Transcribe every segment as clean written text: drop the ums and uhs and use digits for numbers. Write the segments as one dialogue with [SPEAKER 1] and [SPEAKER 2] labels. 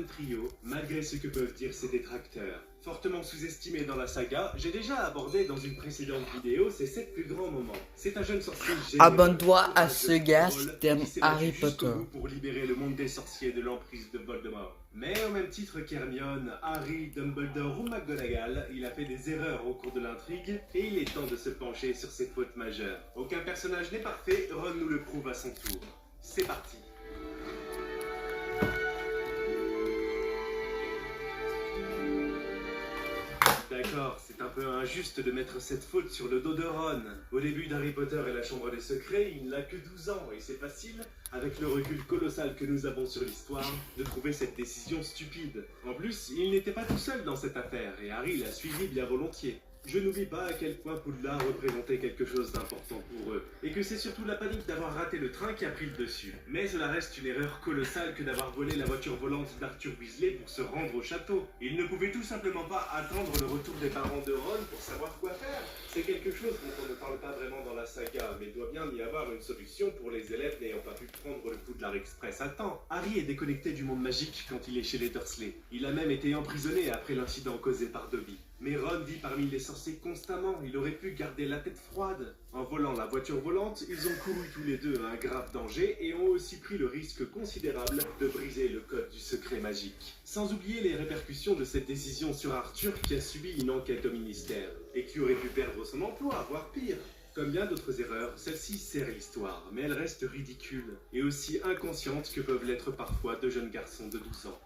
[SPEAKER 1] trio, malgré ce que peuvent dire ses détracteurs. Fortement sous-estimé dans la saga, j'ai déjà abordé dans une précédente vidéo ses 7 plus grands moments. C'est un jeune sorcier généreux,
[SPEAKER 2] Abonne-toi à ce gars
[SPEAKER 1] drôle,
[SPEAKER 2] si t'aimes
[SPEAKER 1] qui s'est battu
[SPEAKER 2] Harry
[SPEAKER 1] jusqu'au
[SPEAKER 2] Potter.
[SPEAKER 1] bout pour libérer le monde des sorciers de l'emprise de Voldemort. Mais au même titre qu'Hermione, Harry, Dumbledore ou McGonagall, il a fait des erreurs au cours de l'intrigue et il est temps de se pencher sur ses fautes majeures. Aucun personnage n'est parfait, Ron nous le prouve à son tour. C'est parti. D'accord, c'est un peu injuste de mettre cette faute sur le dos de Ron. Au début d'Harry Potter et la Chambre des Secrets, il n'a que 12 ans et c'est facile, avec le recul colossal que nous avons sur l'histoire, de trouver cette décision stupide. En plus, il n'était pas tout seul dans cette affaire et Harry l'a suivi bien volontiers. Je n'oublie pas à quel point Poudlard représentait quelque chose d'important pour eux, et que c'est surtout la panique d'avoir raté le train qui a pris le dessus. Mais cela reste une erreur colossale que d'avoir volé la voiture volante d'Arthur Weasley pour se rendre au château. Il ne pouvait tout simplement pas attendre le retour des parents de Ron pour savoir quoi faire. C'est quelque chose dont on ne parle pas vraiment dans la saga, mais il doit bien y avoir une solution pour les élèves n'ayant pas pu prendre le Poudlard Express à temps. Harry est déconnecté du monde magique quand il est chez les Dursley. Il a même été emprisonné après l'incident causé par Dobby. Mais Ron vit parmi les sorciers constamment, il aurait pu garder la tête froide. En volant la voiture volante, ils ont couru tous les deux à un grave danger et ont aussi pris le risque considérable de briser le code du secret magique. Sans oublier les répercussions de cette décision sur Arthur qui a subi une enquête au ministère et qui aurait pu perdre son emploi, voire pire. Comme bien d'autres erreurs, celle-ci sert l'histoire, mais elle reste ridicule et aussi inconsciente que peuvent l'être parfois de jeunes garçons de 12 ans.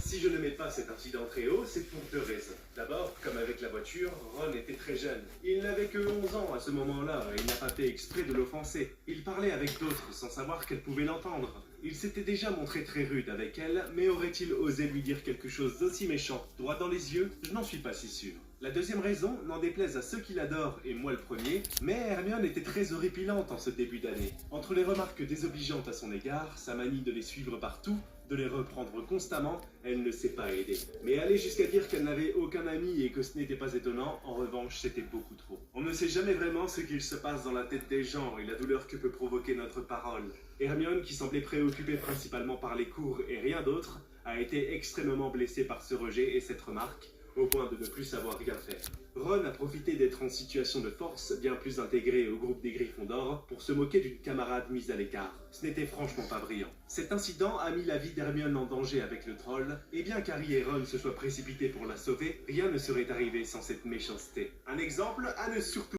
[SPEAKER 1] Si je ne mets pas cet incident très haut, c'est pour 2 raisons. D'abord, comme avec la voiture, Ron était très jeune. Il n'avait que 11 ans à ce moment-là et il n'a pas fait exprès de l'offenser. Il parlait avec d'autres sans savoir qu'elle pouvait l'entendre. Il s'était déjà montré très rude avec elle, mais aurait-il osé lui dire quelque chose d'aussi méchant, droit dans les yeux? Je n'en suis pas si sûr. La deuxième raison, n'en déplaise à ceux qui l'adorent, et moi le premier, mais Hermione était très horripilante en ce début d'année. Entre les remarques désobligeantes à son égard, sa manie de les suivre partout, de les reprendre constamment, elle ne s'est pas aidée. Mais aller jusqu'à dire qu'elle n'avait aucun ami et que ce n'était pas étonnant, en revanche, c'était beaucoup trop. On ne sait jamais vraiment ce qu'il se passe dans la tête des gens et la douleur que peut provoquer notre parole. Hermione, qui semblait préoccupée principalement par les cours et rien d'autre, a été extrêmement blessée par ce rejet et cette remarque, au point de ne plus savoir rien faire. Ron a profité d'être en situation de force, bien plus intégré au groupe des Gryffondor, pour se moquer d'une camarade mise à l'écart. Ce n'était franchement pas brillant. Cet incident a mis la vie d'Hermione en danger avec le troll, et bien qu'Harry et Ron se soient précipités pour la sauver, rien ne serait arrivé sans cette méchanceté. Un exemple à ne surtout